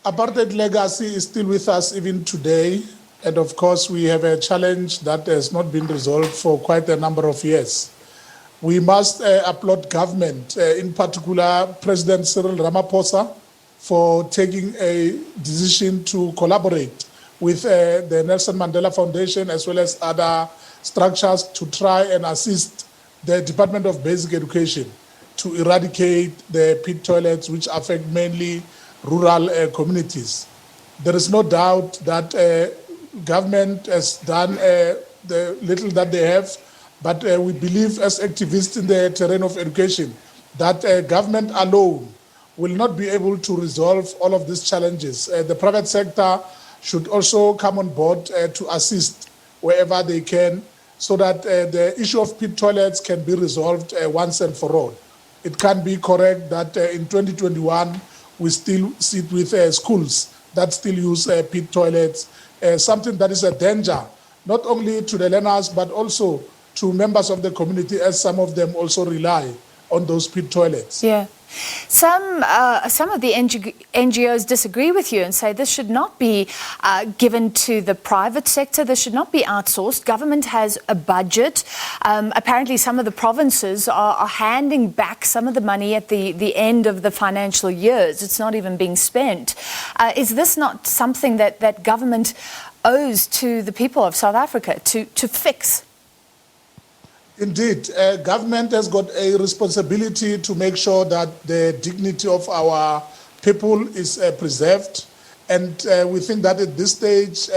Apartheid legacy is still with us even today. And of course, we have a challenge that has not been resolved for quite a number of years. We must applaud government, in particular President Cyril Ramaphosa, for taking a decision to collaborate with the Nelson Mandela Foundation as well as other structures to try and assist the Department of Basic Education to eradicate the pit toilets, which affect mainly rural communities. There is no doubt that government has done the little that they have, but we believe as activists in the terrain of education that government alone will not be able to resolve all of these challenges. The private sector should also come on board to assist wherever they can so that the issue of pit toilets can be resolved once and for all. It can be correct that in 2021, we still sit with schools that still use pit toilets, something that is a danger, not only to the learners, but also to members of the community, as some of them also rely on those pit toilets. Yeah. Some of the NGOs disagree with you and say this should not be given to the private sector. This should not be outsourced. Government has a budget. Apparently, some of the provinces are handing back some of the money at the end of the financial years. It's not even being spent. Is this not something that government owes to the people of South Africa to fix? Indeed, government has got a responsibility to make sure that the dignity of our people is preserved. And we think that at this stage,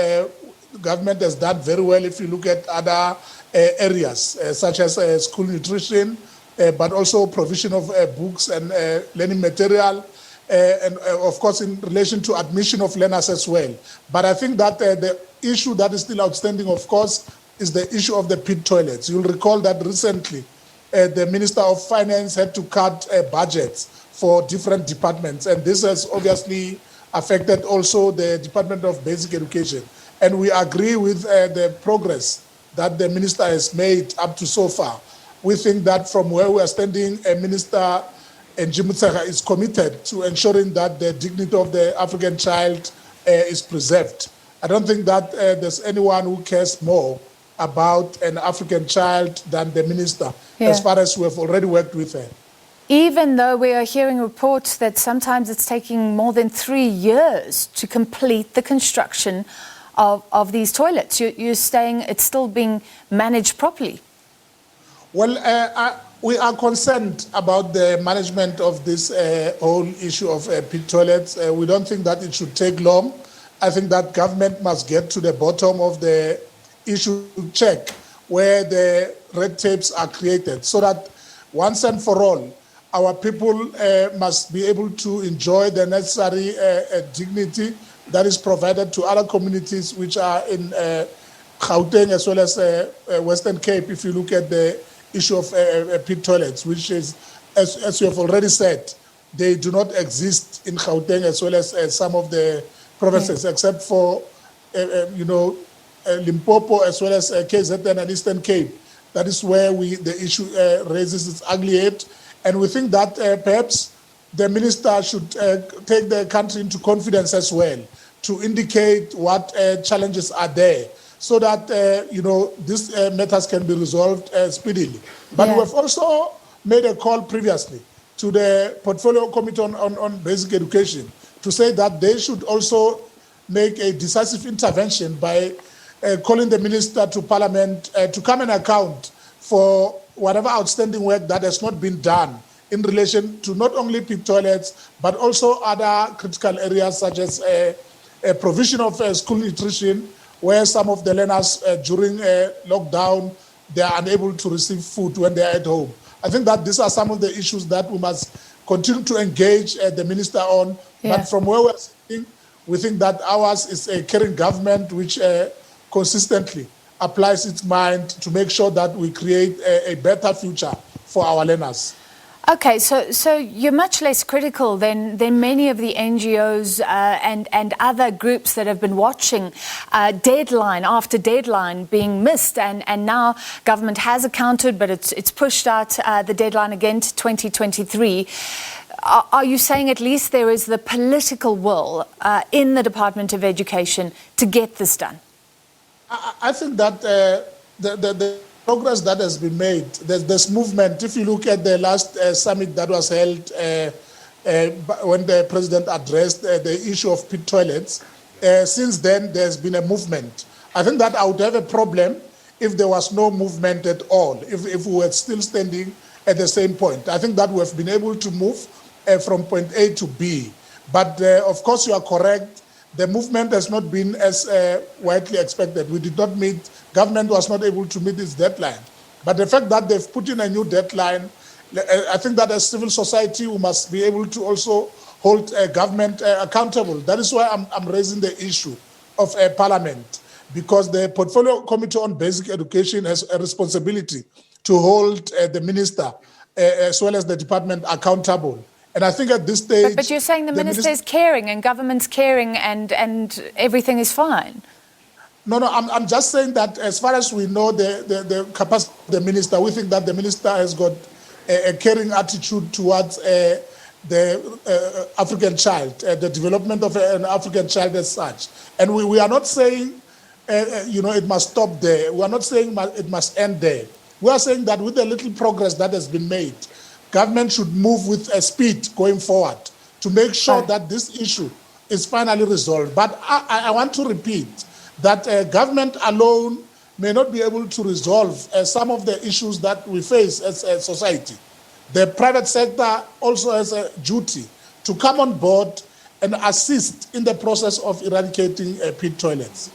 government has done very well if you look at other areas, such as school nutrition, but also provision of books and learning material, and of course in relation to admission of learners as well. But I think that the issue that is still outstanding, of course, is the issue of the pit toilets. You'll recall that recently the Minister of Finance had to cut budgets for different departments, and this has obviously affected also the Department of Basic Education. And we agree with the progress that the Minister has made up to so far. We think that from where we are standing, Minister Njimutsega is committed to ensuring that the dignity of the African child is preserved. I don't think that there's anyone who cares more about an African child than the minister, as far as we have already worked with her. Even though we are hearing reports that sometimes it's taking more than 3 years to complete the construction of these toilets, you're saying it's still being managed properly? Well, we are concerned about the management of this whole issue of pit toilets. We don't think that it should take long. I think that government must get to the bottom of the issue, check where the red tapes are created, so that once and for all, our people must be able to enjoy the necessary dignity that is provided to other communities which are in Gauteng as well as Western Cape. If you look at the issue of pit toilets, which is, as you have already said, they do not exist in Gauteng as well as some of the provinces, except for, Limpopo as well as KZN and Eastern Cape. That is where the issue raises its ugly head. And we think that perhaps the minister should take the country into confidence as well, to indicate what challenges are there, so that these matters can be resolved speedily. But we have also made a call previously to the Portfolio Committee on Basic Education to say that they should also make a decisive intervention by calling the minister to Parliament to come and account for whatever outstanding work that has not been done in relation to not only pit toilets, but also other critical areas such as a provision of school nutrition, where some of the learners during lockdown, they are unable to receive food when they are at home. I think that these are some of the issues that we must continue to engage the minister on. But from where we are sitting, we think that ours is a caring government which consistently applies its mind to make sure that we create a better future for our learners. Okay, so you're much less critical than many of the NGOs and other groups that have been watching deadline after deadline being missed, and now government has accounted, but it's pushed out the deadline again to 2023. are you saying at least there is the political will in the Department of Education to get this done? I think that the progress that has been made, this movement, if you look at the last summit that was held when the president addressed the issue of pit toilets, since then there's been a movement. I think that I would have a problem if there was no movement at all, if we were still standing at the same point. I think that we have been able to move from point A to B. But of course, you are correct. The movement has not been as widely expected. We did not meet, government was not able to meet its deadline. But the fact that they've put in a new deadline, I think that as civil society, we must be able to also hold government accountable. That is why I'm raising the issue of Parliament, because the Portfolio Committee on Basic Education has a responsibility to hold the minister as well as the department accountable. And I think at this stage... But you're saying the minister is caring and government's caring and everything is fine. No, I'm just saying that as far as we know the capacity of the minister, we think that the minister has got a caring attitude towards the African child, the development of an African child as such. And we are not saying, it must stop there. We are not saying it must end there. We are saying that with the little progress that has been made, government should move with a speed going forward to make sure that this issue is finally resolved. But I want to repeat that government alone may not be able to resolve some of the issues that we face as a society. The private sector also has a duty to come on board and assist in the process of eradicating pit toilets.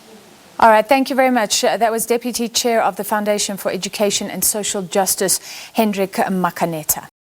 All right, thank you very much. That was Deputy Chair of the Foundation for Education and Social Justice, Hendrick Makaneta.